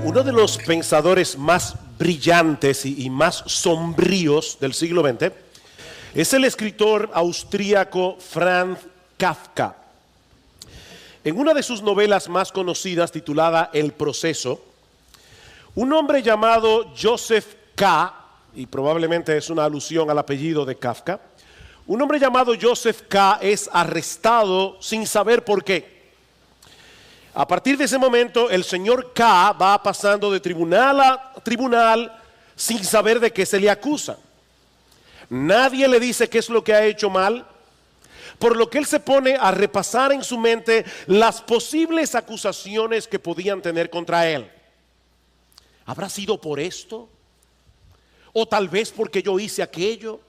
Uno de los pensadores más brillantes y más sombríos del siglo XX es el escritor austríaco Franz Kafka. En una de sus novelas más conocidas, titulada El proceso, un hombre llamado Joseph K., y probablemente es una alusión al apellido de Kafka, un hombre llamado Joseph K. es arrestado sin saber por qué. A partir de ese momento, el señor K va pasando de tribunal a tribunal sin saber de qué se le acusa. Nadie le dice qué es lo que ha hecho mal, por lo que él se pone a repasar en su mente las posibles acusaciones que podían tener contra él. ¿Habrá sido por esto? ¿O tal vez porque yo hice aquello?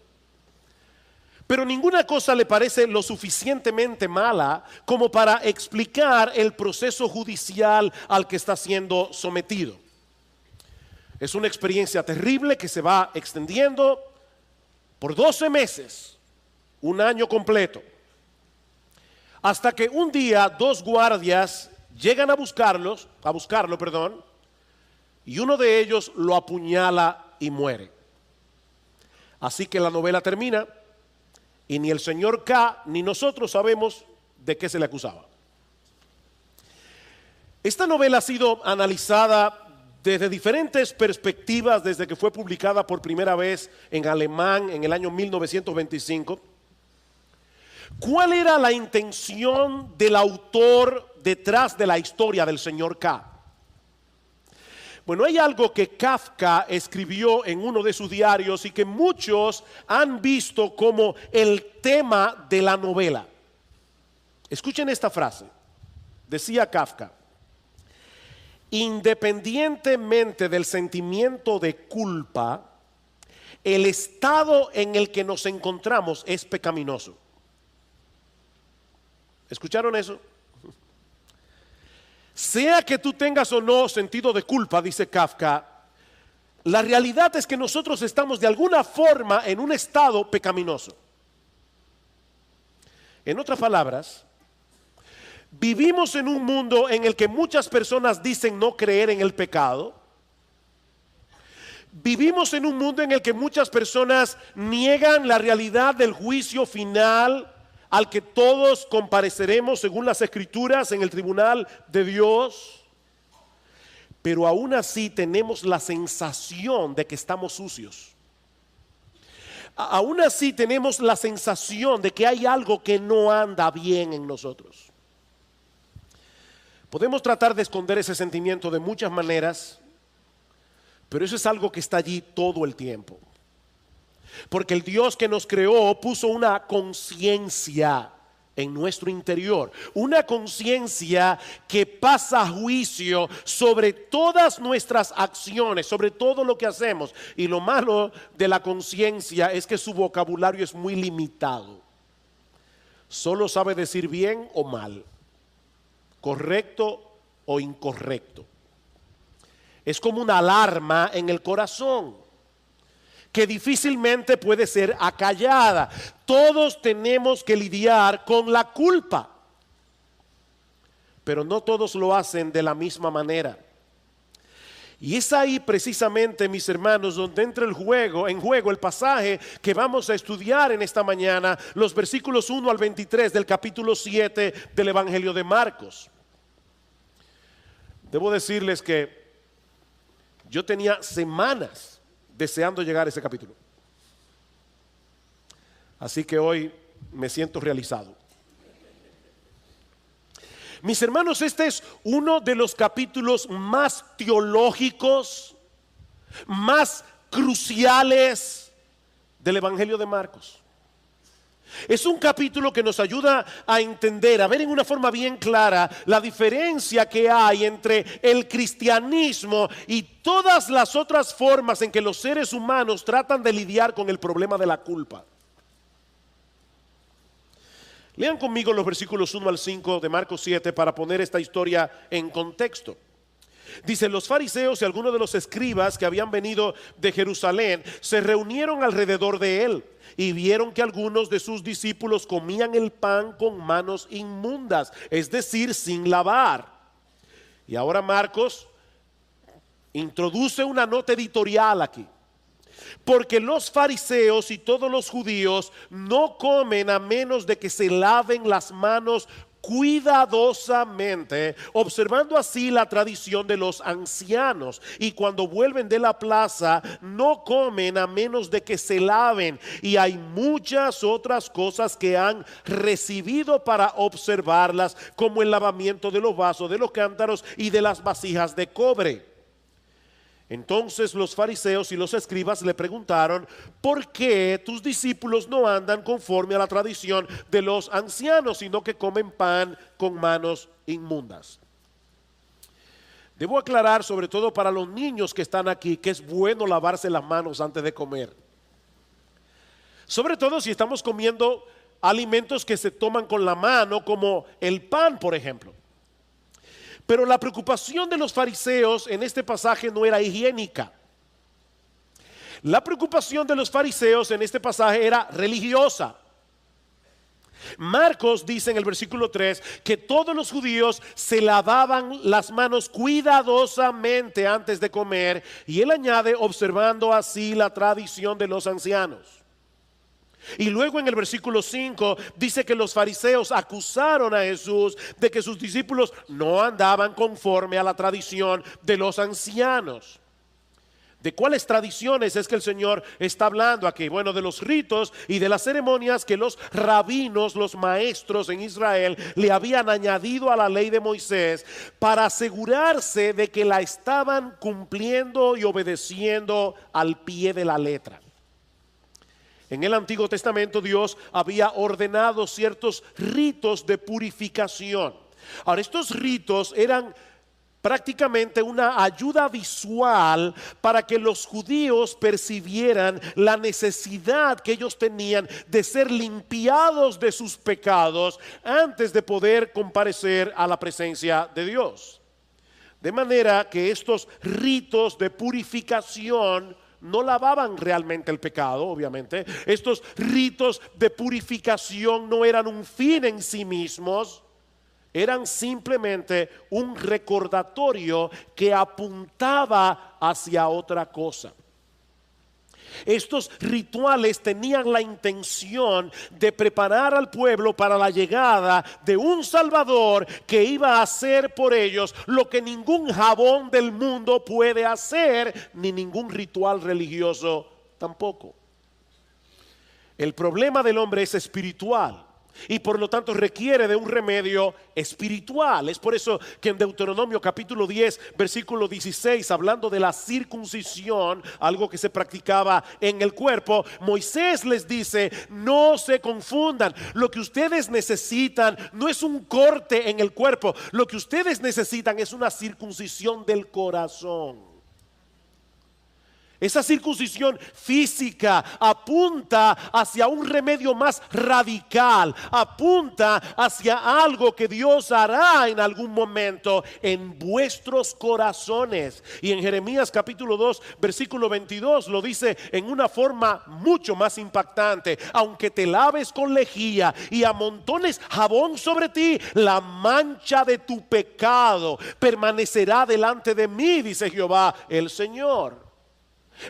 Pero ninguna cosa le parece lo suficientemente mala como para explicar el proceso judicial al que está siendo sometido. Es una experiencia terrible que se va extendiendo por 12 meses, un año completo, hasta que un día dos guardias llegan a buscarlo, y uno de ellos lo apuñala y muere. Así que la novela termina. Y ni el señor K ni nosotros sabemos de qué se le acusaba. Esta novela ha sido analizada desde diferentes perspectivas desde que fue publicada por primera vez en alemán en el año 1925. ¿Cuál era la intención del autor detrás de la historia del señor K? Bueno, hay algo que Kafka escribió en uno de sus diarios y que muchos han visto como el tema de la novela. Escuchen esta frase. Decía Kafka: independientemente del sentimiento de culpa, el estado en el que nos encontramos es pecaminoso. ¿Escucharon eso? Sea que tú tengas o no sentido de culpa, dice Kafka, la realidad es que nosotros estamos de alguna forma en un estado pecaminoso. En otras palabras, vivimos en un mundo en el que muchas personas dicen no creer en el pecado. Vivimos en un mundo en el que muchas personas niegan la realidad del juicio final al que todos compareceremos según las Escrituras en el tribunal de Dios. Pero aún así tenemos la sensación de que estamos sucios. Aún así tenemos la sensación de que hay algo que no anda bien en nosotros. Podemos tratar de esconder ese sentimiento de muchas maneras, pero eso es algo que está allí todo el tiempo. Porque el Dios que nos creó puso una conciencia en nuestro interior, una conciencia que pasa juicio sobre todas nuestras acciones, sobre todo lo que hacemos. Y lo malo de la conciencia es que su vocabulario es muy limitado. Solo sabe decir bien o mal, correcto o incorrecto. Es como una alarma en el corazón que difícilmente puede ser acallada. Todos tenemos que lidiar con la culpa, pero no todos lo hacen de la misma manera. Y es ahí precisamente, mis hermanos, donde entra en juego el pasaje que vamos a estudiar en esta mañana, los versículos 1 al 23 del capítulo 7 del Evangelio de Marcos. Debo decirles que yo tenía semanas deseando llegar a ese capítulo. Así que hoy me siento realizado. Mis hermanos, este es uno de los capítulos más teológicos, más cruciales del Evangelio de Marcos. Es un capítulo que nos ayuda a entender, a ver en una forma bien clara la diferencia que hay entre el cristianismo y todas las otras formas en que los seres humanos tratan de lidiar con el problema de la culpa. Lean conmigo los versículos 1 al 5 de Marcos 7 para poner esta historia en contexto. Dice: los fariseos y algunos de los escribas que habían venido de Jerusalén se reunieron alrededor de él y vieron que algunos de sus discípulos comían el pan con manos inmundas, es decir, sin lavar. Y ahora Marcos introduce una nota editorial aquí. Porque los fariseos y todos los judíos no comen a menos de que se laven las manos cuidadosamente, observando así la tradición de los ancianos. Y cuando vuelven de la plaza, no comen a menos de que se laven. Y hay muchas otras cosas que han recibido para observarlas, como el lavamiento de los vasos, de los cántaros y de las vasijas de cobre. Entonces los fariseos y los escribas le preguntaron: ¿por qué tus discípulos no andan conforme a la tradición de los ancianos, sino que comen pan con manos inmundas? Debo aclarar, sobre todo para los niños que están aquí, que es bueno lavarse las manos antes de comer. Sobre todo si estamos comiendo alimentos que se toman con la mano, como el pan, por ejemplo. Pero la preocupación de los fariseos en este pasaje no era higiénica. La preocupación de los fariseos en este pasaje era religiosa. Marcos dice en el versículo 3 que todos los judíos se lavaban las manos cuidadosamente antes de comer, y él añade, observando así la tradición de los ancianos. Y luego en el versículo 5 dice que los fariseos acusaron a Jesús de que sus discípulos no andaban conforme a la tradición de los ancianos. ¿De cuáles tradiciones es que el Señor está hablando aquí? Bueno, de los ritos y de las ceremonias que los rabinos, los maestros en Israel, le habían añadido a la ley de Moisés para asegurarse de que la estaban cumpliendo y obedeciendo al pie de la letra. En el Antiguo Testamento Dios había ordenado ciertos ritos de purificación. Ahora, estos ritos eran prácticamente una ayuda visual para que los judíos percibieran la necesidad que ellos tenían de ser limpiados de sus pecados antes de poder comparecer a la presencia de Dios. De manera que estos ritos de purificación no lavaban realmente el pecado, obviamente. Estos ritos de purificación no eran un fin en sí mismos, eran simplemente un recordatorio que apuntaba hacia otra cosa. Estos rituales tenían la intención de preparar al pueblo para la llegada de un Salvador que iba a hacer por ellos lo que ningún jabón del mundo puede hacer, ni ningún ritual religioso tampoco. El problema del hombre es espiritual y por lo tanto requiere de un remedio espiritual. Es por eso que en Deuteronomio capítulo 10 versículo 16, hablando de la circuncisión, algo que se practicaba en el cuerpo, Moisés les dice: no se confundan, lo que ustedes necesitan no es un corte en el cuerpo, lo que ustedes necesitan es una circuncisión del corazón. Esa circuncisión física apunta hacia un remedio más radical, apunta hacia algo que Dios hará en algún momento en vuestros corazones. Y en Jeremías capítulo 2 versículo 22 lo dice en una forma mucho más impactante: aunque te laves con lejía y amontones jabón sobre ti, la mancha de tu pecado permanecerá delante de mí, dice Jehová el Señor.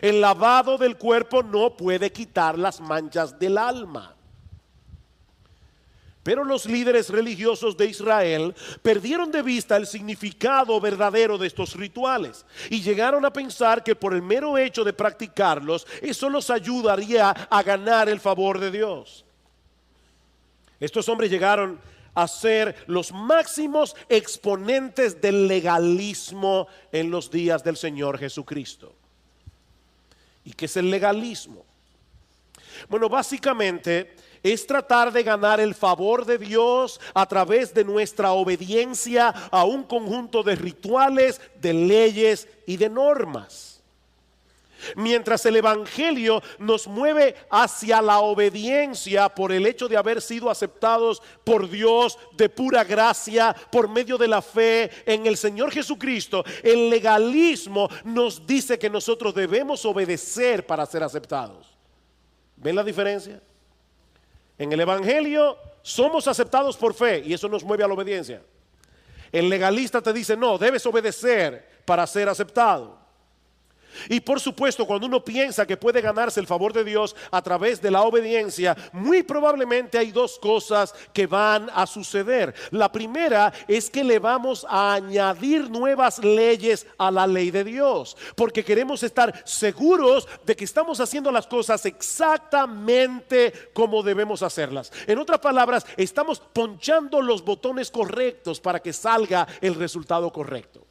El lavado del cuerpo no puede quitar las manchas del alma. Pero los líderes religiosos de Israel perdieron de vista el significado verdadero de estos rituales y llegaron a pensar que por el mero hecho de practicarlos, eso los ayudaría a ganar el favor de Dios. Estos hombres llegaron a ser los máximos exponentes del legalismo en los días del Señor Jesucristo. ¿Y qué es el legalismo? Bueno, básicamente es tratar de ganar el favor de Dios a través de nuestra obediencia a un conjunto de rituales, de leyes y de normas. Mientras el Evangelio nos mueve hacia la obediencia por el hecho de haber sido aceptados por Dios de pura gracia por medio de la fe en el Señor Jesucristo, el legalismo nos dice que nosotros debemos obedecer para ser aceptados. ¿Ven la diferencia? En el Evangelio somos aceptados por fe y eso nos mueve a la obediencia. El legalista te dice: no, debes obedecer para ser aceptado. Y por supuesto, cuando uno piensa que puede ganarse el favor de Dios a través de la obediencia, muy probablemente hay dos cosas que van a suceder. La primera es que le vamos a añadir nuevas leyes a la ley de Dios, porque queremos estar seguros de que estamos haciendo las cosas exactamente como debemos hacerlas. En otras palabras, estamos ponchando los botones correctos para que salga el resultado correcto.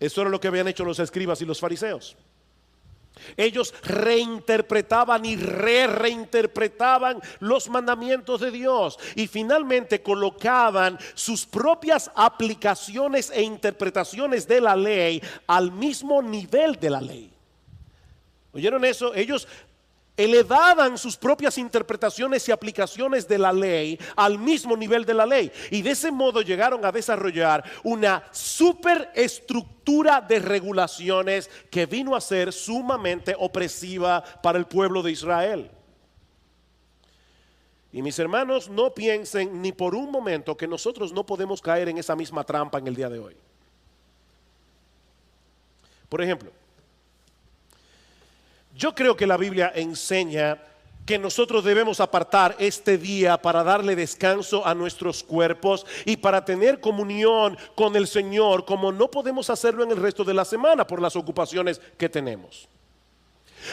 Eso era lo que habían hecho los escribas y los fariseos. Ellos reinterpretaban y reinterpretaban los mandamientos de Dios y finalmente colocaban sus propias aplicaciones e interpretaciones de la ley al mismo nivel de la ley. ¿Oyeron eso? Ellos elevaban sus propias interpretaciones y aplicaciones de la ley al mismo nivel de la ley, y de ese modo llegaron a desarrollar una superestructura de regulaciones que vino a ser sumamente opresiva para el pueblo de Israel. Y mis hermanos, no piensen ni por un momento que nosotros no podemos caer en esa misma trampa en el día de hoy. Por ejemplo, yo creo que la Biblia enseña que nosotros debemos apartar este día para darle descanso a nuestros cuerpos y para tener comunión con el Señor, como no podemos hacerlo en el resto de la semana por las ocupaciones que tenemos.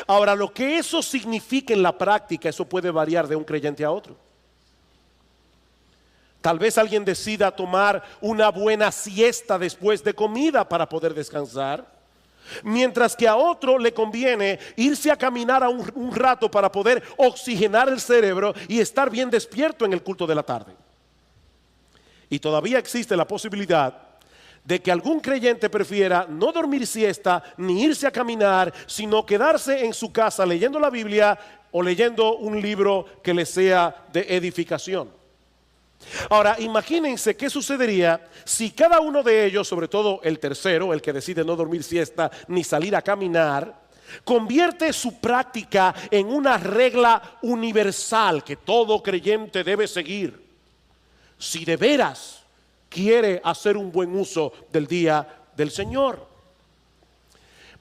Ahora, lo que eso significa en la práctica, eso puede variar de un creyente a otro. Tal vez alguien decida tomar una buena siesta después de comida para poder descansar, mientras que a otro le conviene irse a caminar un rato para poder oxigenar el cerebro y estar bien despierto en el culto de la tarde. Y todavía existe la posibilidad de que algún creyente prefiera no dormir siesta ni irse a caminar, sino quedarse en su casa leyendo la Biblia o leyendo un libro que le sea de edificación. Ahora, imagínense qué sucedería si cada uno de ellos, sobre todo el tercero, el que decide no dormir siesta ni salir a caminar, convierte su práctica en una regla universal que todo creyente debe seguir, si de veras quiere hacer un buen uso del día del Señor.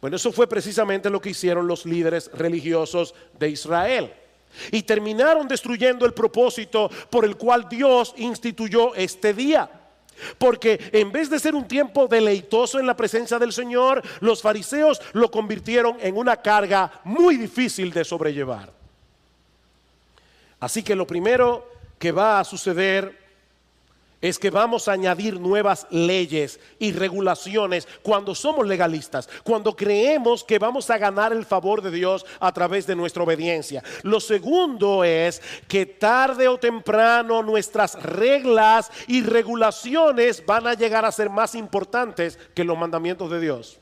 Bueno, eso fue precisamente lo que hicieron los líderes religiosos de Israel. Y terminaron destruyendo el propósito por el cual Dios instituyó este día. Porque en vez de ser un tiempo deleitoso en la presencia del Señor, los fariseos lo convirtieron en una carga muy difícil de sobrellevar. Así que lo primero que va a suceder es que vamos a añadir nuevas leyes y regulaciones cuando somos legalistas, cuando creemos que vamos a ganar el favor de Dios a través de nuestra obediencia. Lo segundo es que tarde o temprano nuestras reglas y regulaciones van a llegar a ser más importantes que los mandamientos de Dios.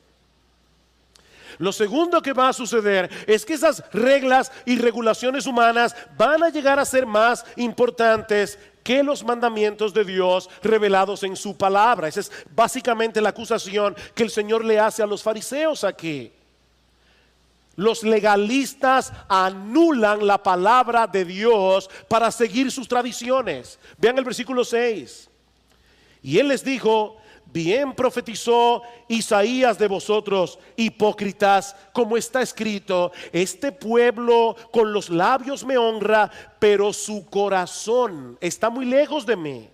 Lo segundo que va a suceder es que esas reglas y regulaciones humanas van a llegar a ser más importantes que los mandamientos de Dios revelados en su palabra. Esa es básicamente la acusación que el Señor le hace a los fariseos aquí. Los legalistas anulan la palabra de Dios para seguir sus tradiciones. Vean el versículo 6. Y él les dijo: bien profetizó Isaías de vosotros, hipócritas, como está escrito: este pueblo con los labios me honra, pero su corazón está muy lejos de mí.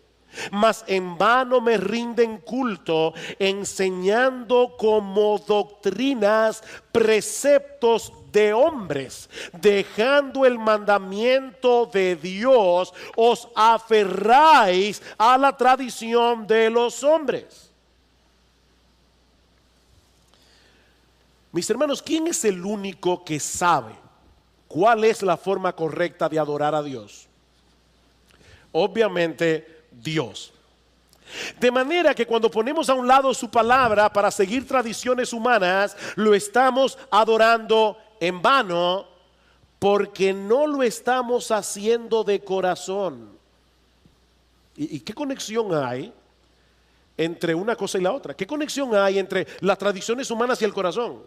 Mas en vano me rinden culto, enseñando como doctrinas preceptos de hombres. Dejando el mandamiento de Dios, os aferráis a la tradición de los hombres. Mis hermanos, ¿quién es el único que sabe cuál es la forma correcta de adorar a Dios? Obviamente Dios. De manera que cuando ponemos a un lado su palabra para seguir tradiciones humanas, lo estamos adorando en vano, porque no lo estamos haciendo de corazón. ¿Y qué conexión hay entre una cosa y la otra? ¿Qué conexión hay entre las tradiciones humanas y el corazón?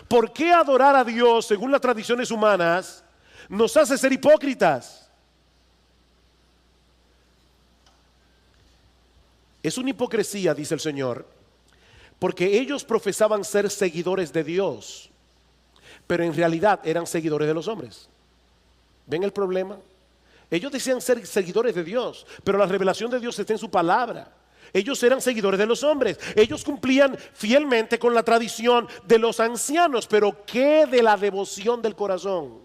¿Por qué adorar a Dios según las tradiciones humanas nos hace ser hipócritas? Es una hipocresía, dice el Señor, Porque ellos profesaban ser seguidores de Dios, pero en realidad eran seguidores de los hombres. ¿Ven el problema? Ellos decían ser seguidores de Dios, pero la revelación de Dios está en su palabra. Ellos eran seguidores de los hombres. Ellos cumplían fielmente con la tradición de los ancianos, pero ¿qué de la devoción del corazón?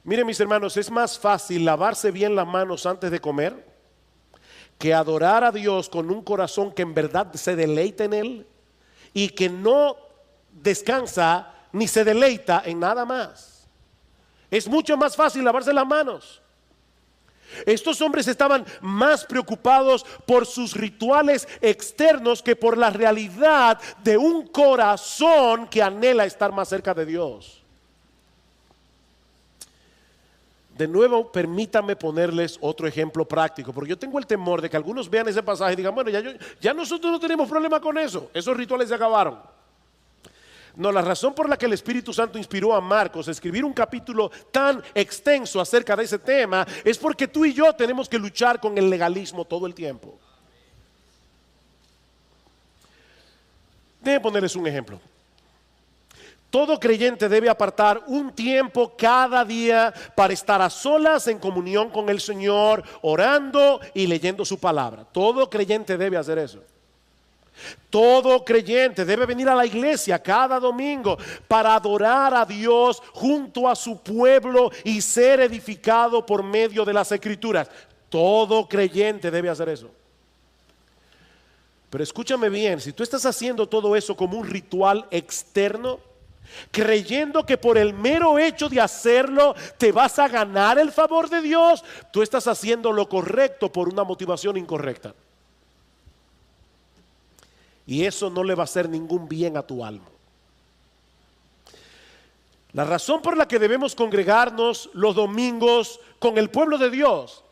Miren, mis hermanos, es más fácil lavarse bien las manos antes de comer que adorar a Dios con un corazón que en verdad se deleita en Él y que no descansa ni se deleita en nada más. Es mucho más fácil lavarse las manos. Estos hombres estaban más preocupados por sus rituales externos que por la realidad de un corazón que anhela estar más cerca de Dios. De nuevo, permítanme ponerles otro ejemplo práctico, porque yo tengo el temor de que algunos vean ese pasaje y digan, bueno, ya nosotros no tenemos problema con eso, esos rituales se acabaron. No, la razón por la que el Espíritu Santo inspiró a Marcos a escribir un capítulo tan extenso acerca de ese tema es porque tú y yo tenemos que luchar con el legalismo todo el tiempo. Déjenme ponerles un ejemplo. Todo creyente debe apartar un tiempo cada día para estar a solas en comunión con el Señor, orando y leyendo su palabra. Todo creyente debe hacer eso. Todo creyente debe venir a la iglesia cada domingo para adorar a Dios junto a su pueblo y ser edificado por medio de las Escrituras. Todo creyente debe hacer eso. Pero escúchame bien, si tú estás haciendo todo eso como un ritual externo, creyendo que por el mero hecho de hacerlo te vas a ganar el favor de Dios, tú estás haciendo lo correcto por una motivación incorrecta. Y eso no le va a hacer ningún bien a tu alma. La razón por la que debemos congregarnos los domingos con el pueblo de Dios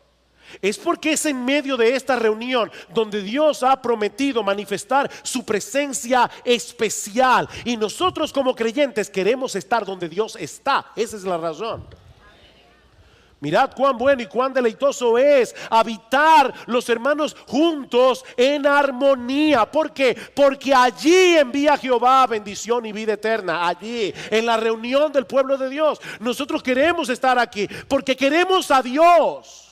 es porque es en medio de esta reunión donde Dios ha prometido manifestar su presencia especial. Y nosotros como creyentes queremos estar donde Dios está. Esa es la razón. Mirad cuán bueno y cuán deleitoso es habitar los hermanos juntos en armonía. ¿Por qué? Porque allí envía Jehová bendición y vida eterna. Allí, en la reunión del pueblo de Dios. Nosotros queremos estar aquí porque queremos a Dios.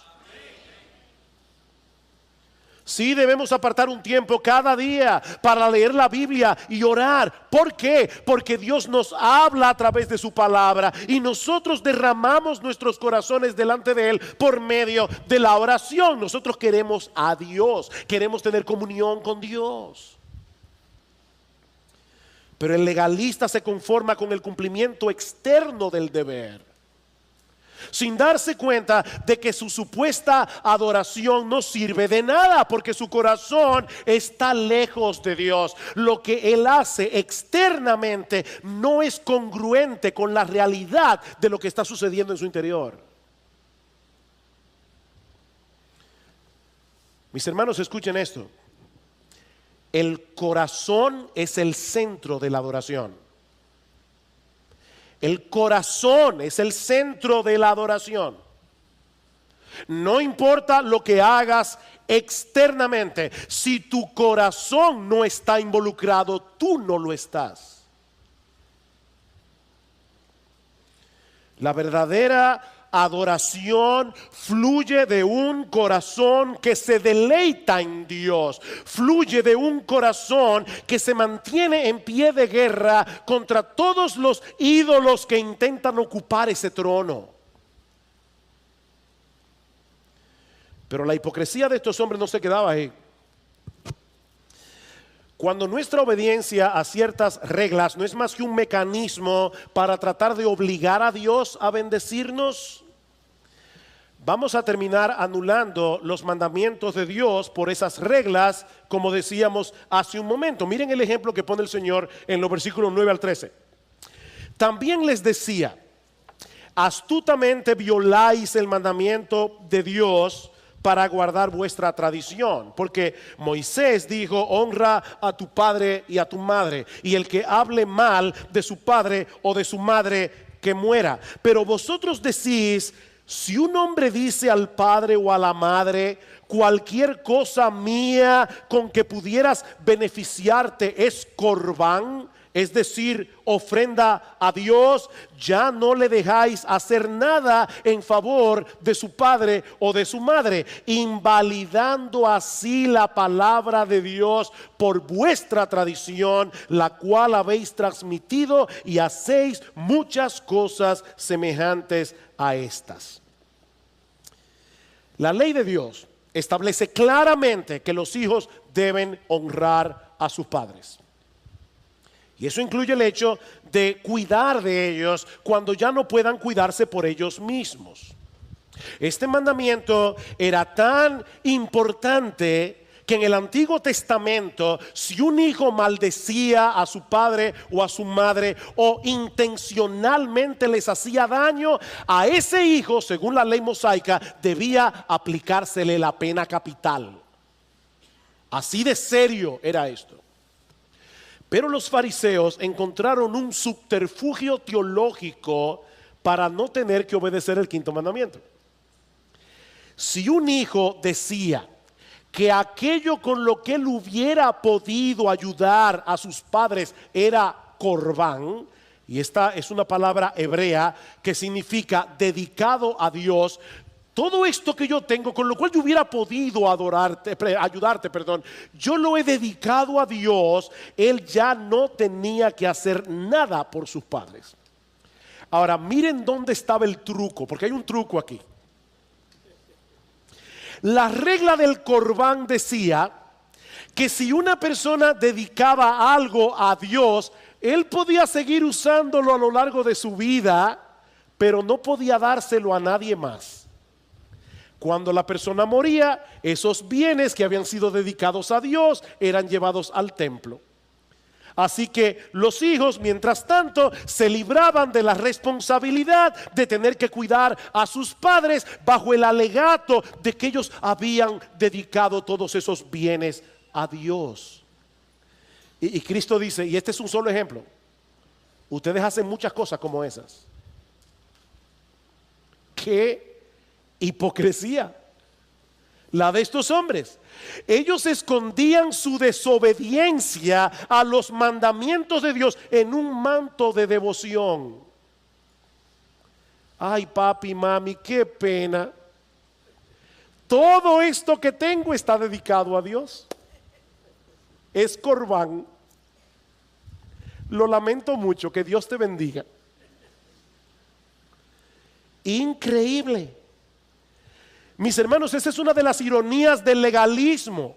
Sí, debemos apartar un tiempo cada día para leer la Biblia y orar. ¿Por qué? Porque Dios nos habla a través de su palabra y nosotros derramamos nuestros corazones delante de Él por medio de la oración. Nosotros queremos a Dios, queremos tener comunión con Dios. Pero el legalista se conforma con el cumplimiento externo del deber, sin darse cuenta de que su supuesta adoración no sirve de nada, porque su corazón está lejos de Dios. Lo que él hace externamente no es congruente con la realidad de lo que está sucediendo en su interior. Mis hermanos, escuchen esto. El corazón es el centro de la adoración. El corazón es el centro de la adoración. No importa lo que hagas externamente, si tu corazón no está involucrado, tú no lo estás. La verdadera adoración fluye de un corazón que se deleita en Dios. Fluye de un corazón que se mantiene en pie de guerra contra todos los ídolos que intentan ocupar ese trono. Pero la hipocresía de estos hombres no se quedaba ahí. Cuando nuestra obediencia a ciertas reglas no es más que un mecanismo para tratar de obligar a Dios a bendecirnos, vamos a terminar anulando los mandamientos de Dios por esas reglas, como decíamos hace un momento. Miren el ejemplo que pone el Señor en los versículos 9 al 13. También les decía, astutamente violáis el mandamiento de Dios para guardar vuestra tradición, porque Moisés dijo, honra a tu padre y a tu madre, y el que hable mal de su padre o de su madre, que muera. Pero vosotros decís, Si un hombre dice al padre o a la madre, cualquier cosa mía con que pudieras beneficiarte es corbán, es decir, ofrenda a Dios, ya no le dejáis hacer nada en favor de su padre o de su madre, invalidando así la palabra de Dios por vuestra tradición, la cual habéis transmitido, y hacéis muchas cosas semejantes a estas. La ley de Dios establece claramente que los hijos deben honrar a sus padres. Y eso incluye el hecho de cuidar de ellos cuando ya no puedan cuidarse por ellos mismos. Este mandamiento era tan importante que en el Antiguo Testamento, si un hijo maldecía a su padre o a su madre o intencionalmente les hacía daño, a ese hijo, según la ley mosaica, debía aplicársele la pena capital. Así de serio era esto. Pero los fariseos encontraron un subterfugio teológico para no tener que obedecer el quinto mandamiento. Si un hijo decía que aquello con lo que él hubiera podido ayudar a sus padres era corbán, y esta es una palabra hebrea que significa dedicado a Dios, todo esto que yo tengo, con lo cual yo hubiera podido ayudarte, yo lo he dedicado a Dios, él ya no tenía que hacer nada por sus padres. Ahora, miren dónde estaba el truco, porque hay un truco aquí. La regla del corbán decía que si una persona dedicaba algo a Dios, él podía seguir usándolo a lo largo de su vida, pero no podía dárselo a nadie más. Cuando la persona moría, esos bienes que habían sido dedicados a Dios eran llevados al templo. Así que los hijos, mientras tanto, se libraban de la responsabilidad de tener que cuidar a sus padres bajo el alegato de que ellos habían dedicado todos esos bienes a Dios. Y Cristo dice, y este es un solo ejemplo, ustedes hacen muchas cosas como esas. ¿Qué hipocresía la de estos hombres? Ellos escondían su desobediencia a los mandamientos de Dios en un manto de devoción. Ay, papi, mami, qué pena. Todo esto que tengo está dedicado a Dios. Es corbán. Lo lamento mucho, que Dios te bendiga. Increíble. Mis hermanos, esa es una de las ironías del legalismo,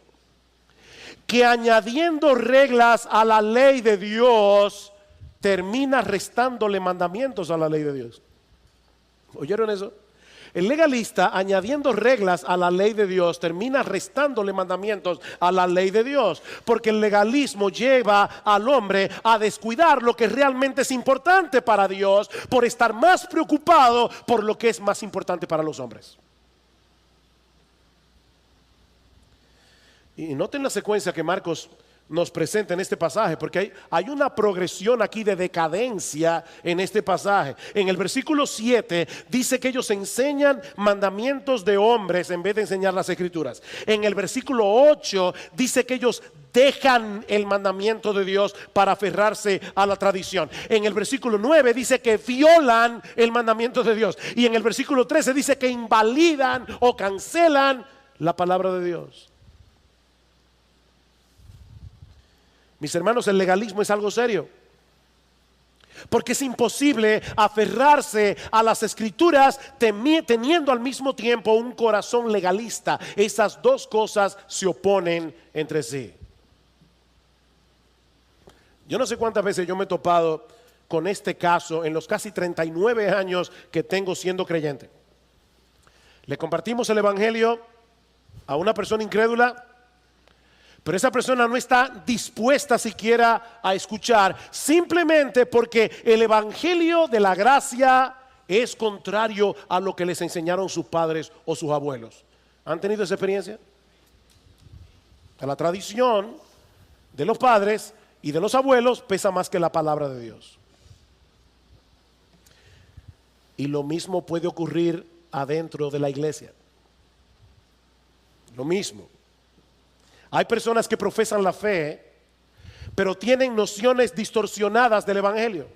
que añadiendo reglas a la ley de Dios, termina restándole mandamientos a la ley de Dios. ¿Oyeron eso? El legalista, añadiendo reglas a la ley de Dios, termina restándole mandamientos a la ley de Dios, porque el legalismo lleva al hombre a descuidar lo que realmente es importante para Dios, por estar más preocupado por lo que es más importante para los hombres. Y noten la secuencia que Marcos nos presenta en este pasaje, porque hay una progresión aquí de decadencia en este pasaje. En el versículo 7 dice que ellos enseñan mandamientos de hombres en vez de enseñar las escrituras. En el versículo 8 dice que ellos dejan el mandamiento de Dios para aferrarse a la tradición. En el versículo 9 dice que violan el mandamiento de Dios. Y en el versículo 13 dice que invalidan o cancelan la palabra de Dios. Mis hermanos, el legalismo es algo serio, porque es imposible aferrarse a las escrituras teniendo al mismo tiempo un corazón legalista. Esas dos cosas se oponen entre sí. Yo no sé cuántas veces yo me he topado con este caso en los casi 39 años que tengo siendo creyente. Le compartimos el evangelio a una persona incrédula, pero esa persona no está dispuesta siquiera a escuchar, simplemente porque el evangelio de la gracia es contrario a lo que les enseñaron sus padres o sus abuelos. ¿Han tenido esa experiencia? La tradición de los padres y de los abuelos pesa más que la palabra de Dios. Y lo mismo puede ocurrir adentro de la iglesia. Lo mismo. Hay personas que profesan la fe, pero tienen nociones distorsionadas del evangelio.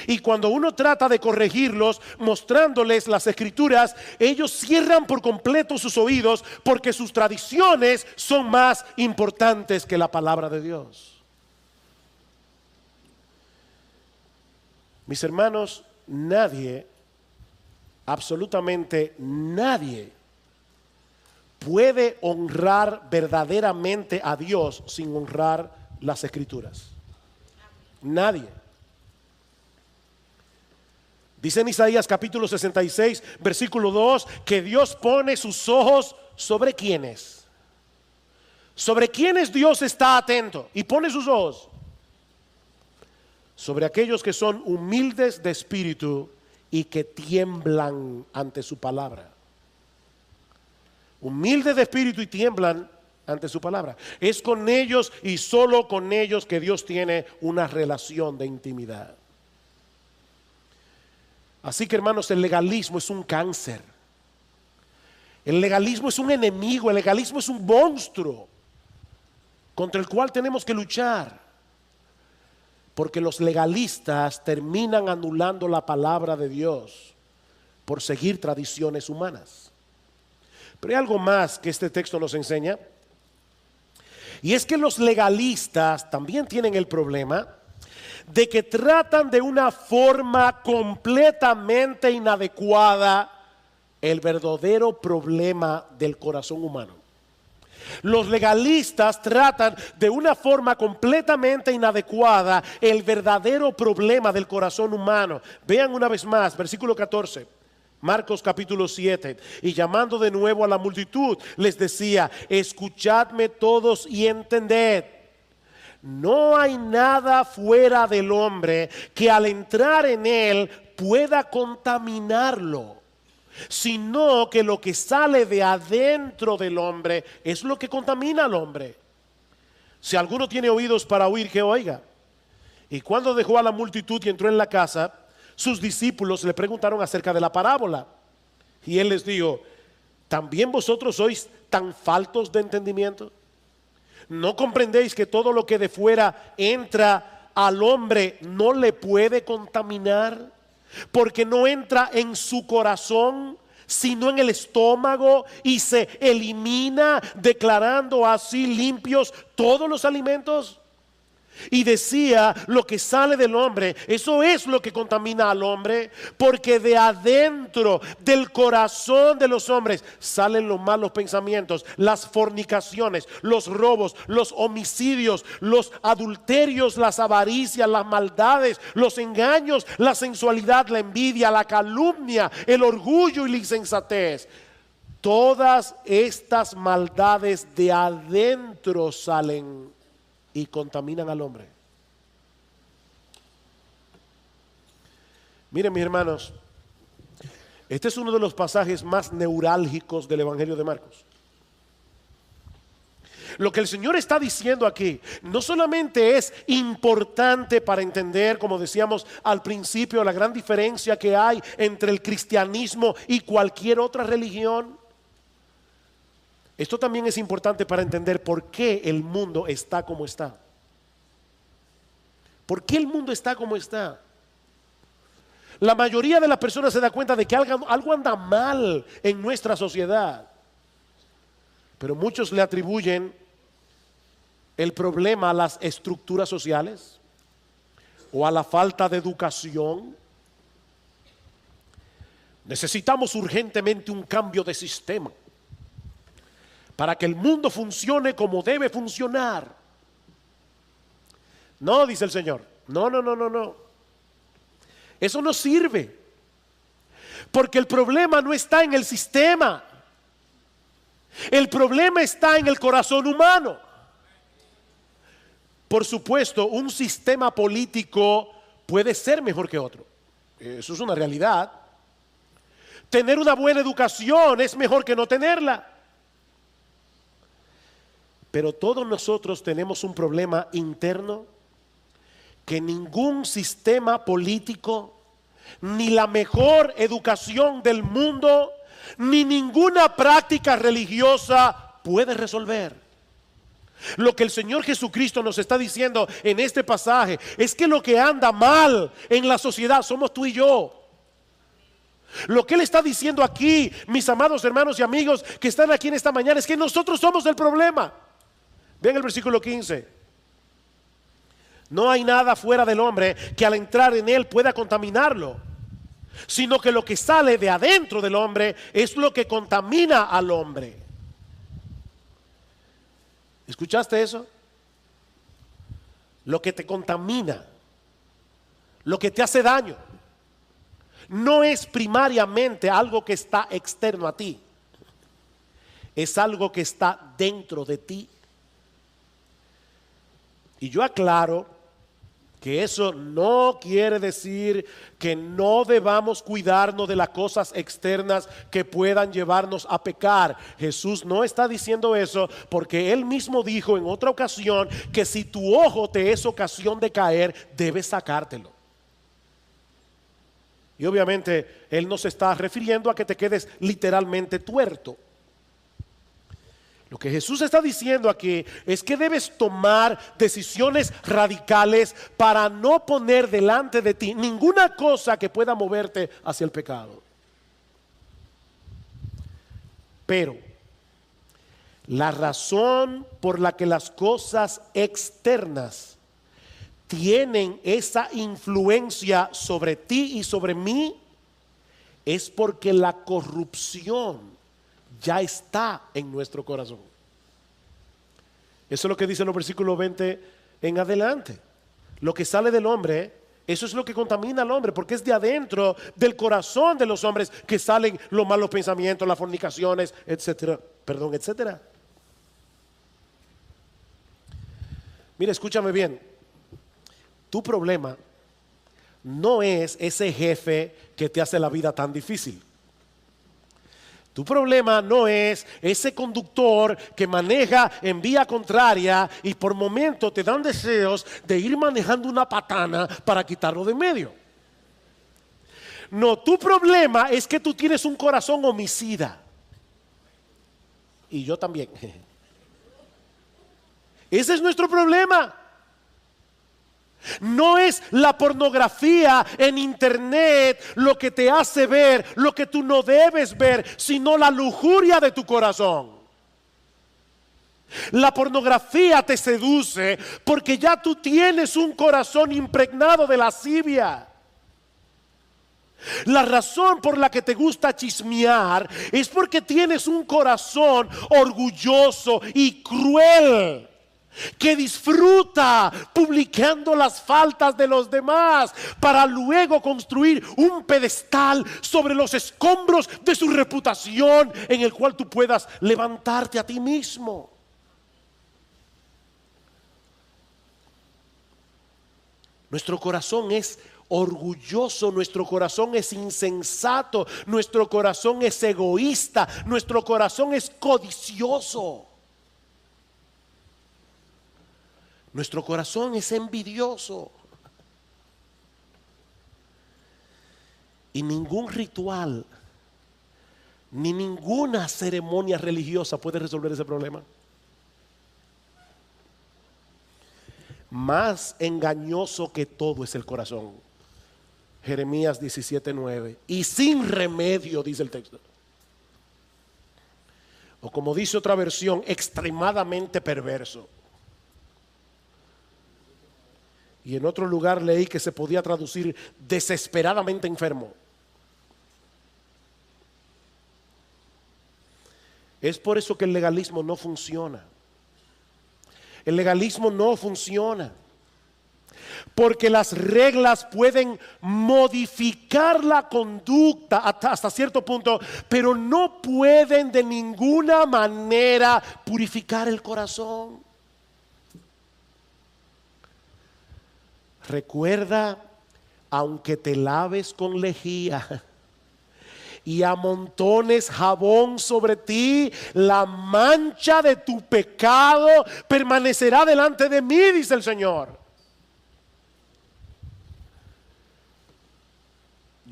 Y cuando uno trata de corregirlos, mostrándoles las escrituras, ellos cierran por completo sus oídos porque sus tradiciones son más importantes que la palabra de Dios. Mis hermanos, nadie, absolutamente nadie, puede honrar verdaderamente a Dios sin honrar las escrituras. Nadie. Dice en Isaías capítulo 66, versículo 2, que Dios pone sus ojos sobre quiénes. Sobre quiénes Dios está atento y pone sus ojos. Sobre aquellos que son humildes de espíritu y que tiemblan ante su palabra. Humildes de espíritu y tiemblan ante su palabra. Es con ellos y solo con ellos que Dios tiene una relación de intimidad. Así que, hermanos, el legalismo es un cáncer. El legalismo es un enemigo, el legalismo es un monstruo contra el cual tenemos que luchar. Porque los legalistas terminan anulando la palabra de Dios por seguir tradiciones humanas. Pero hay algo más que este texto nos enseña. Y es que los legalistas también tienen el problema de que tratan de una forma completamente inadecuada el verdadero problema del corazón humano. Los legalistas tratan de una forma completamente inadecuada el verdadero problema del corazón humano. Vean una vez más, versículo 14. Marcos capítulo 7, y llamando de nuevo a la multitud, les decía: escuchadme todos y entended. No hay nada fuera del hombre que al entrar en él pueda contaminarlo, sino que lo que sale de adentro del hombre es lo que contamina al hombre. Si alguno tiene oídos para oír, que oiga. Y cuando dejó a la multitud y entró en la casa, sus discípulos le preguntaron acerca de la parábola. Y él les dijo: ¿también vosotros sois tan faltos de entendimiento? ¿No comprendéis que todo lo que de fuera entra al hombre no le puede contaminar? Porque no entra en su corazón, sino en el estómago, y se elimina, declarando así limpios todos los alimentos. Y decía: lo que sale del hombre, eso es lo que contamina al hombre, porque de adentro del corazón de los hombres salen los malos pensamientos, las fornicaciones, los robos, los homicidios, los adulterios, las avaricias, las maldades, los engaños, la sensualidad, la envidia, la calumnia, el orgullo y la insensatez. Todas estas maldades de adentro salen y contaminan al hombre. Miren, mis hermanos, este es uno de los pasajes más neurálgicos del Evangelio de Marcos. Lo que el Señor está diciendo aquí no solamente es importante para entender, como decíamos al principio, la gran diferencia que hay entre el cristianismo y cualquier otra religión. Esto también es importante para entender por qué el mundo está como está. ¿Por qué el mundo está como está? La mayoría de las personas se da cuenta de que algo anda mal en nuestra sociedad. Pero muchos le atribuyen el problema a las estructuras sociales o a la falta de educación. Necesitamos urgentemente un cambio de sistema para que el mundo funcione como debe funcionar. No, dice el Señor. No. Eso no sirve. Porque el problema no está en el sistema. El problema está en el corazón humano. Por supuesto, un sistema político puede ser mejor que otro. Eso es una realidad. Tener una buena educación es mejor que no tenerla. Pero todos nosotros tenemos un problema interno que ningún sistema político, ni la mejor educación del mundo, ni ninguna práctica religiosa puede resolver. Lo que el Señor Jesucristo nos está diciendo en este pasaje es que lo que anda mal en la sociedad somos tú y yo. Lo que Él está diciendo aquí, mis amados hermanos y amigos que están aquí en esta mañana, es que nosotros somos el problema. Vean el versículo 15. No hay nada fuera del hombre que al entrar en él pueda contaminarlo, sino que lo que sale de adentro del hombre es lo que contamina al hombre. ¿Escuchaste eso? Lo que te contamina, lo que te hace daño, no es primariamente algo que está externo a ti, es algo que está dentro de ti. Y yo aclaro que eso no quiere decir que no debamos cuidarnos de las cosas externas que puedan llevarnos a pecar. Jesús no está diciendo eso, porque Él mismo dijo en otra ocasión que si tu ojo te es ocasión de caer, debes sacártelo. Y obviamente Él no se está refiriendo a que te quedes literalmente tuerto. Lo que Jesús está diciendo aquí es que debes tomar decisiones radicales para no poner delante de ti ninguna cosa que pueda moverte hacia el pecado. Pero la razón por la que las cosas externas tienen esa influencia sobre ti y sobre mí es porque la corrupción ya está en nuestro corazón. Eso es lo que dice en los versículos 20 en adelante. Lo que sale del hombre, eso es lo que contamina al hombre, porque es de adentro del corazón de los hombres que salen los malos pensamientos, las fornicaciones, etcétera. Etcétera. Mira, escúchame bien. Tu problema no es ese jefe que te hace la vida tan difícil. Tu problema no es ese conductor que maneja en vía contraria y por momento te dan deseos de ir manejando una patana para quitarlo de en medio. No, tu problema es que tú tienes un corazón homicida. Y yo también. Ese es nuestro problema. No es la pornografía en internet lo que te hace ver lo que tú no debes ver, sino la lujuria de tu corazón. La pornografía te seduce porque ya tú tienes un corazón impregnado de lascivia. La razón por la que te gusta chismear es porque tienes un corazón orgulloso y cruel, que disfruta publicando las faltas de los demás para luego construir un pedestal sobre los escombros de su reputación en el cual tú puedas levantarte a ti mismo. Nuestro corazón es orgulloso, nuestro corazón es insensato, nuestro corazón es egoísta, nuestro corazón es codicioso. Nuestro corazón es envidioso. Y ningún ritual, ni ninguna ceremonia religiosa puede resolver ese problema. Más engañoso que todo es el corazón. Jeremías 17:9. Y sin remedio, dice el texto. O como dice otra versión, extremadamente perverso. Y en otro lugar leí que se podía traducir desesperadamente enfermo. Es por eso que el legalismo no funciona. El legalismo no funciona. Porque las reglas pueden modificar la conducta hasta cierto punto, pero no pueden de ninguna manera purificar el corazón. Recuerda, aunque te laves con lejía y amontones jabón sobre ti, la mancha de tu pecado permanecerá delante de mí, dice el Señor.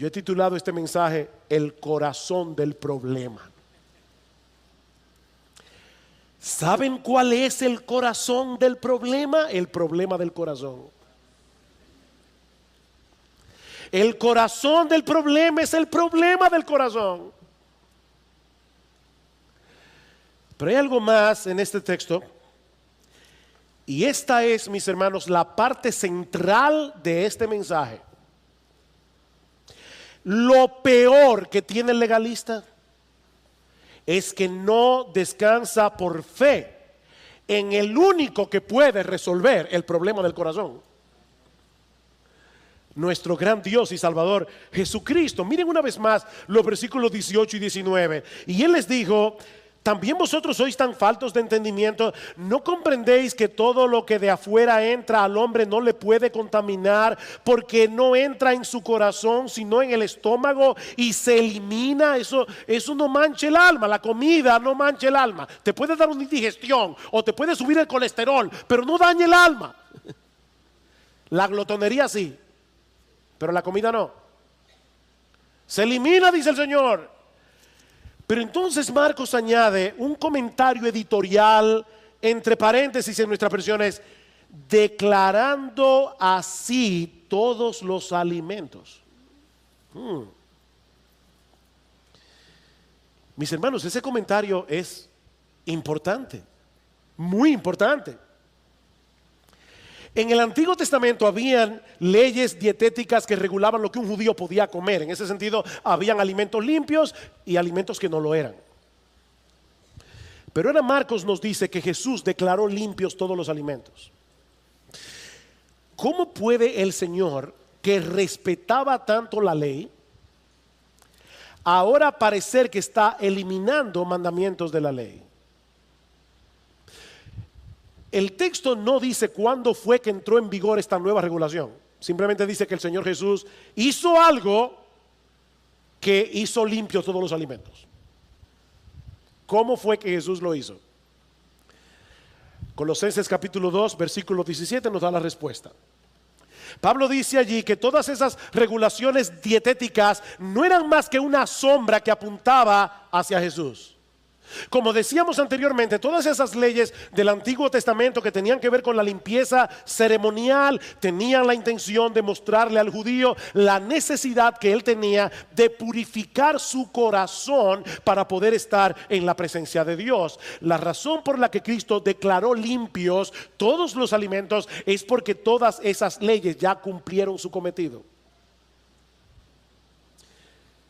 Yo he titulado este mensaje El corazón del problema. ¿Saben cuál es el corazón del problema? El problema del corazón. El corazón del problema es el problema del corazón. Pero hay algo más en este texto. Y esta es, mis hermanos, la parte central de este mensaje. Lo peor que tiene el legalista es que no descansa por fe en el único que puede resolver el problema del corazón. Nuestro gran Dios y Salvador Jesucristo. Miren una vez más los versículos 18 y 19. Y Él les dijo: ¿también vosotros sois tan faltos de entendimiento? ¿No comprendéis que todo lo que de afuera entra al hombre no le puede contaminar, porque no entra en su corazón sino en el estómago y se elimina? Eso no mancha el alma. La comida no mancha el alma. Te puede dar una indigestión o te puede subir el colesterol, pero no daña el alma. La glotonería sí, pero la comida no. Se elimina, dice el Señor. Pero entonces Marcos añade un comentario editorial entre paréntesis en nuestras versiones, declarando así todos los alimentos. Mis hermanos, ese comentario es importante, muy importante. En el Antiguo Testamento habían leyes dietéticas que regulaban lo que un judío podía comer. En ese sentido, habían alimentos limpios y alimentos que no lo eran. Pero ahora Marcos nos dice que Jesús declaró limpios todos los alimentos. ¿Cómo puede el Señor, que respetaba tanto la ley, ahora parecer que está eliminando mandamientos de la ley? El texto no dice cuándo fue que entró en vigor esta nueva regulación. Simplemente dice que el Señor Jesús hizo algo que hizo limpios todos los alimentos. ¿Cómo fue que Jesús lo hizo? Colosenses capítulo 2, versículo 17 nos da la respuesta. Pablo dice allí que todas esas regulaciones dietéticas no eran más que una sombra que apuntaba hacia Jesús. Como decíamos anteriormente, todas esas leyes del Antiguo Testamento que tenían que ver con la limpieza ceremonial tenían la intención de mostrarle al judío la necesidad que él tenía de purificar su corazón para poder estar en la presencia de Dios. La razón por la que Cristo declaró limpios todos los alimentos es porque todas esas leyes ya cumplieron su cometido.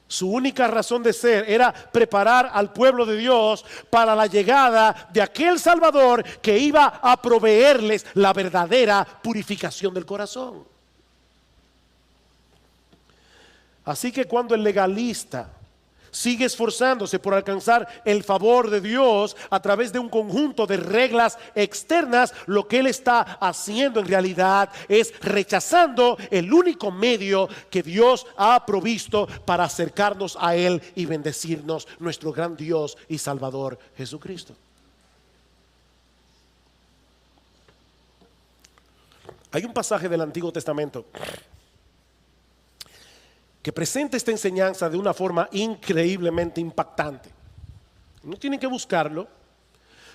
Su única razón de ser era preparar al pueblo de Dios para la llegada de aquel Salvador que iba a proveerles la verdadera purificación del corazón. Así que cuando el legalista sigue esforzándose por alcanzar el favor de Dios a través de un conjunto de reglas externas, lo que él está haciendo en realidad es rechazando el único medio que Dios ha provisto para acercarnos a Él y bendecirnos, nuestro gran Dios y Salvador Jesucristo. Hay un pasaje del Antiguo Testamento que presenta esta enseñanza de una forma increíblemente impactante. No tienen que buscarlo,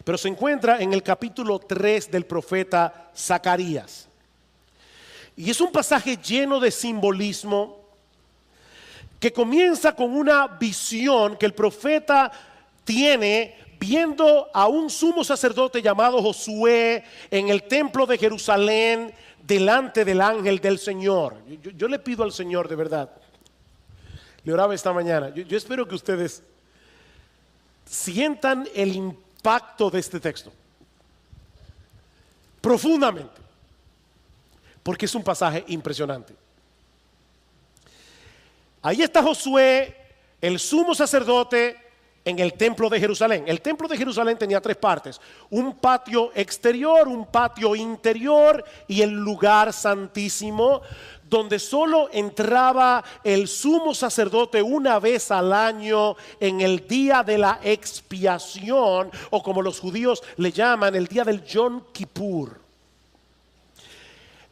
pero se encuentra en el capítulo 3 del profeta Zacarías. Y es un pasaje lleno de simbolismo que comienza con una visión que el profeta tiene viendo a un sumo sacerdote llamado Josué en el templo de Jerusalén delante del ángel del Señor. Yo le pido al Señor de verdad. Le oraba esta mañana. Yo espero que ustedes sientan el impacto de este texto profundamente, porque es un pasaje impresionante. Ahí está Josué, el sumo sacerdote, en el templo de Jerusalén. El templo de Jerusalén tenía tres partes: un patio exterior, un patio interior y el lugar santísimo, donde solo entraba el sumo sacerdote una vez al año en el día de la expiación, o como los judíos le llaman, el día del Yom Kippur.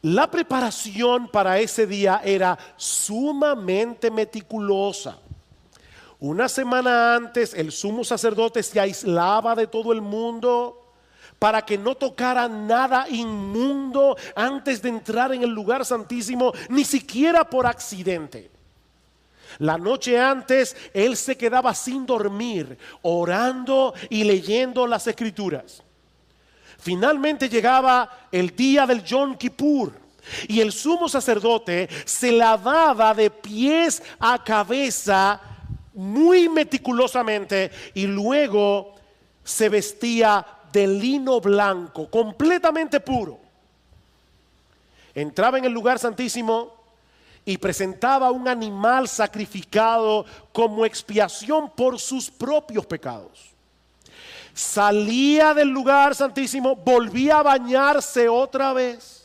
La preparación para ese día era sumamente meticulosa. Una semana antes el sumo sacerdote se aislaba de todo el mundo para que no tocara nada inmundo antes de entrar en el lugar santísimo, ni siquiera por accidente. La noche antes él se quedaba sin dormir, orando y leyendo las escrituras. Finalmente llegaba el día del Yom Kippur y el sumo sacerdote se lavaba de pies a cabeza muy meticulosamente y luego se vestía de lino blanco, completamente puro. Entraba en el lugar santísimo y presentaba un animal sacrificado como expiación por sus propios pecados. Salía del lugar santísimo, volvía a bañarse otra vez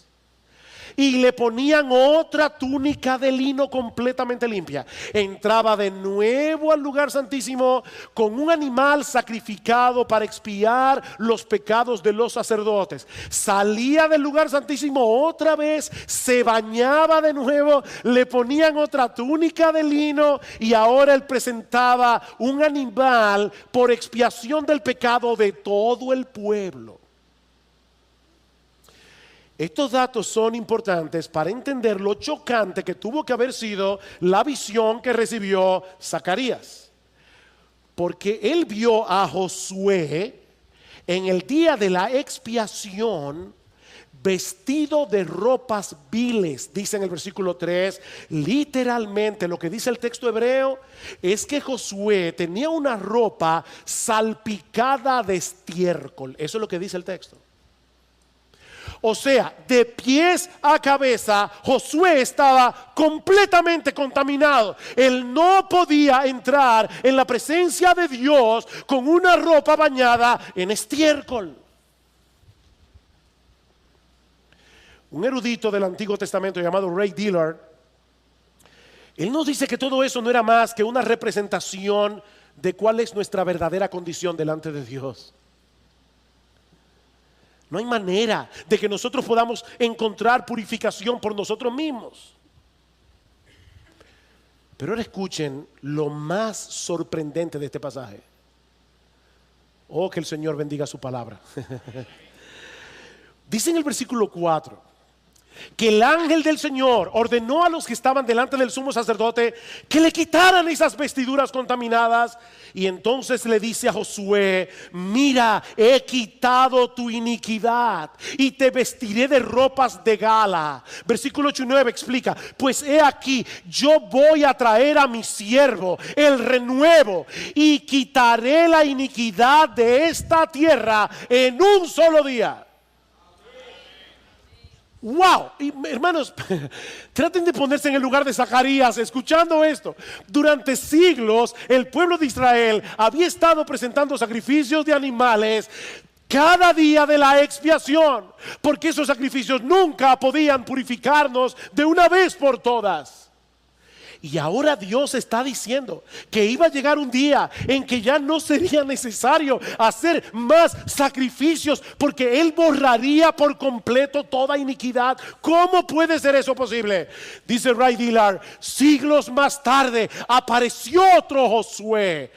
y le ponían otra túnica de lino completamente limpia. Entraba de nuevo al lugar santísimo con un animal sacrificado para expiar los pecados de los sacerdotes. Salía del lugar santísimo otra vez, se bañaba de nuevo, le ponían otra túnica de lino y ahora él presentaba un animal por expiación del pecado de todo el pueblo. Estos datos son importantes para entender lo chocante que tuvo que haber sido la visión que recibió Zacarías. Porque él vio a Josué en el día de la expiación vestido de ropas viles, dice en el versículo 3. Literalmente lo que dice el texto hebreo es que Josué tenía una ropa salpicada de estiércol. Eso es lo que dice el texto. O sea, de pies a cabeza, Josué estaba completamente contaminado. Él no podía entrar en la presencia de Dios con una ropa bañada en estiércol. Un erudito del Antiguo Testamento llamado Ray Dillard, él nos dice que todo eso no era más que una representación de cuál es nuestra verdadera condición delante de Dios. No hay manera de que nosotros podamos encontrar purificación por nosotros mismos. Pero ahora escuchen lo más sorprendente de este pasaje. Oh, que el Señor bendiga su palabra. Dice en el versículo 4 que el ángel del Señor ordenó a los que estaban delante del sumo sacerdote que le quitaran esas vestiduras contaminadas. Y entonces le dice a Josué: mira, he quitado tu iniquidad y te vestiré de ropas de gala. Versículo 8 y 9 explica: pues he aquí, yo voy a traer a mi siervo el renuevo y quitaré la iniquidad de esta tierra en un solo día. Wow, y, hermanos, traten de ponerse en el lugar de Zacarías escuchando esto. Durante siglos el pueblo de Israel había estado presentando sacrificios de animales cada día de la expiación, porque esos sacrificios nunca podían purificarnos de una vez por todas. Y ahora Dios está diciendo que iba a llegar un día en que ya no sería necesario hacer más sacrificios, porque Él borraría por completo toda iniquidad. ¿Cómo puede ser eso posible? Dice Ray Dillard: siglos más tarde apareció otro Josué.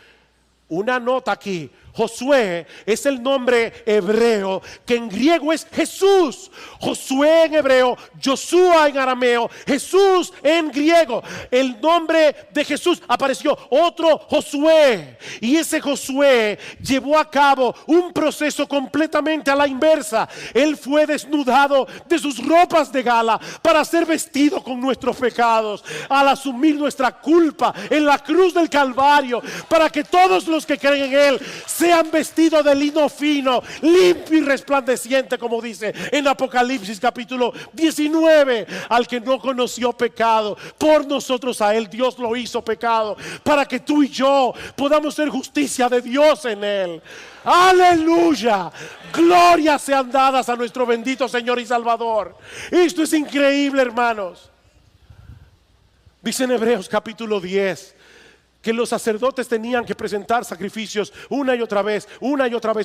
Una nota aquí: Josué es el nombre hebreo que en griego es Jesús. Josué en hebreo, Joshua en arameo, Jesús en griego. El nombre de Jesús apareció otro Josué. Y ese Josué llevó a cabo un proceso completamente a la inversa. Él fue desnudado de sus ropas de gala para ser vestido con nuestros pecados, al asumir nuestra culpa en la cruz del Calvario, para que todos los que creen en Él sean vestidos de lino fino, limpio y resplandeciente, como dice en Apocalipsis capítulo 19. Al que no conoció pecado, por nosotros a Él Dios lo hizo pecado, para que tú y yo podamos ser justicia de Dios en Él. Aleluya, glorias sean dadas a nuestro bendito Señor y Salvador. Esto es increíble, hermanos. Dice en Hebreos capítulo 10 que los sacerdotes tenían que presentar sacrificios una y otra vez,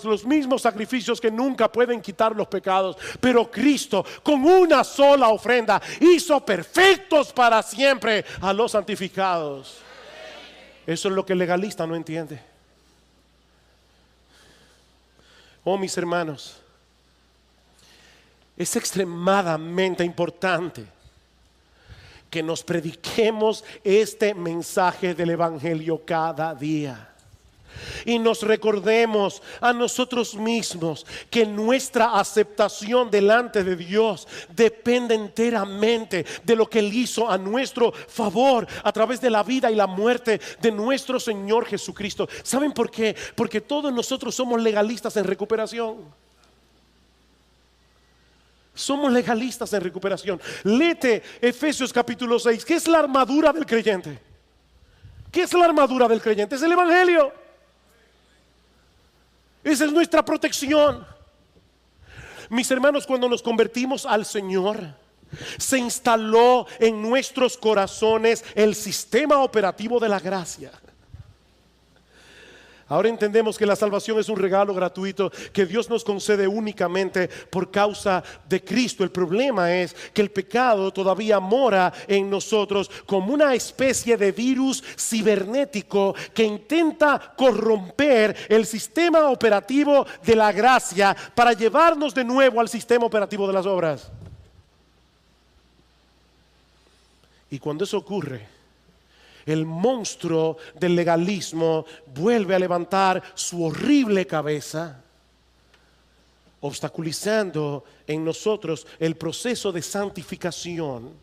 los mismos sacrificios que nunca pueden quitar los pecados. Pero Cristo, con una sola ofrenda, hizo perfectos para siempre a los santificados. Eso es lo que el legalista no entiende. Oh, mis hermanos, es extremadamente importante que nos prediquemos este mensaje del Evangelio cada día. Y nos recordemos a nosotros mismos que nuestra aceptación delante de Dios depende enteramente de lo que Él hizo a nuestro favor a través de la vida y la muerte de nuestro Señor Jesucristo. ¿Saben por qué? Porque todos nosotros somos legalistas en recuperación. Somos legalistas en recuperación. Léete Efesios capítulo 6. ¿Qué es la armadura del creyente? ¿Qué es la armadura del creyente? Es el Evangelio. Esa es nuestra protección. Mis hermanos, cuando nos convertimos al Señor, se instaló en nuestros corazones el sistema operativo de la gracia. Ahora entendemos que la salvación es un regalo gratuito que Dios nos concede únicamente por causa de Cristo. El problema es que el pecado todavía mora en nosotros como una especie de virus cibernético que intenta corromper el sistema operativo de la gracia para llevarnos de nuevo al sistema operativo de las obras. Y cuando eso ocurre, el monstruo del legalismo vuelve a levantar su horrible cabeza, obstaculizando en nosotros el proceso de santificación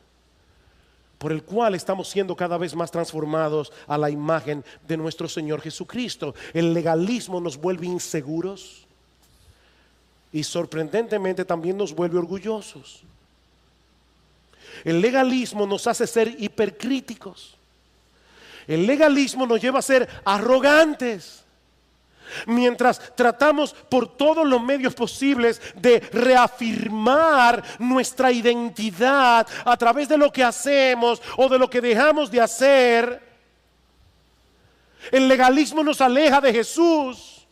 por el cual estamos siendo cada vez más transformados a la imagen de nuestro Señor Jesucristo. El legalismo nos vuelve inseguros y sorprendentemente también nos vuelve orgullosos. El legalismo nos hace ser hipercríticos. El legalismo nos lleva a ser arrogantes, mientras tratamos por todos los medios posibles de reafirmar nuestra identidad a través de lo que hacemos o de lo que dejamos de hacer. El legalismo nos aleja de Jesús,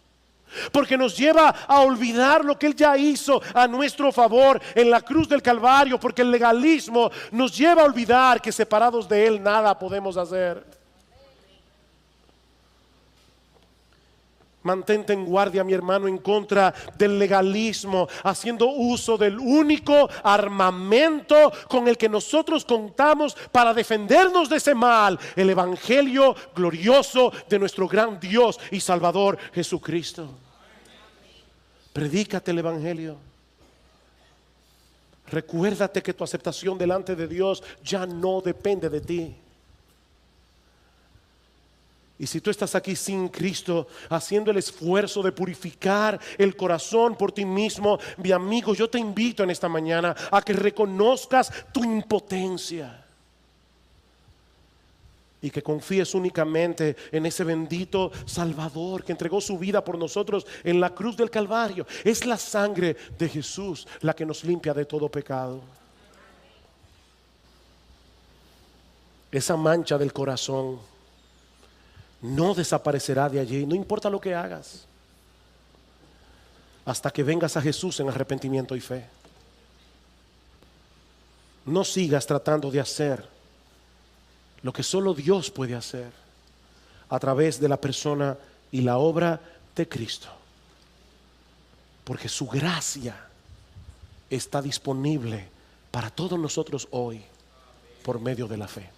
porque nos lleva a olvidar lo que Él ya hizo a nuestro favor en la cruz del Calvario, porque el legalismo nos lleva a olvidar que separados de Él nada podemos hacer. Mantente en guardia, mi hermano, en contra del legalismo, haciendo uso del único armamento con el que nosotros contamos para defendernos de ese mal: el Evangelio glorioso de nuestro gran Dios y Salvador Jesucristo. Predícate el Evangelio. Recuérdate que tu aceptación delante de Dios ya no depende de ti. Y si tú estás aquí sin Cristo, haciendo el esfuerzo de purificar el corazón por ti mismo, mi amigo, yo te invito en esta mañana a que reconozcas tu impotencia y que confíes únicamente en ese bendito Salvador que entregó su vida por nosotros en la cruz del Calvario. Es la sangre de Jesús la que nos limpia de todo pecado. Esa mancha del corazón no desaparecerá de allí, no importa lo que hagas, hasta que vengas a Jesús en arrepentimiento y fe. No sigas tratando de hacer lo que solo Dios puede hacer a través de la persona y la obra de Cristo, porque su gracia está disponible para todos nosotros hoy por medio de la fe.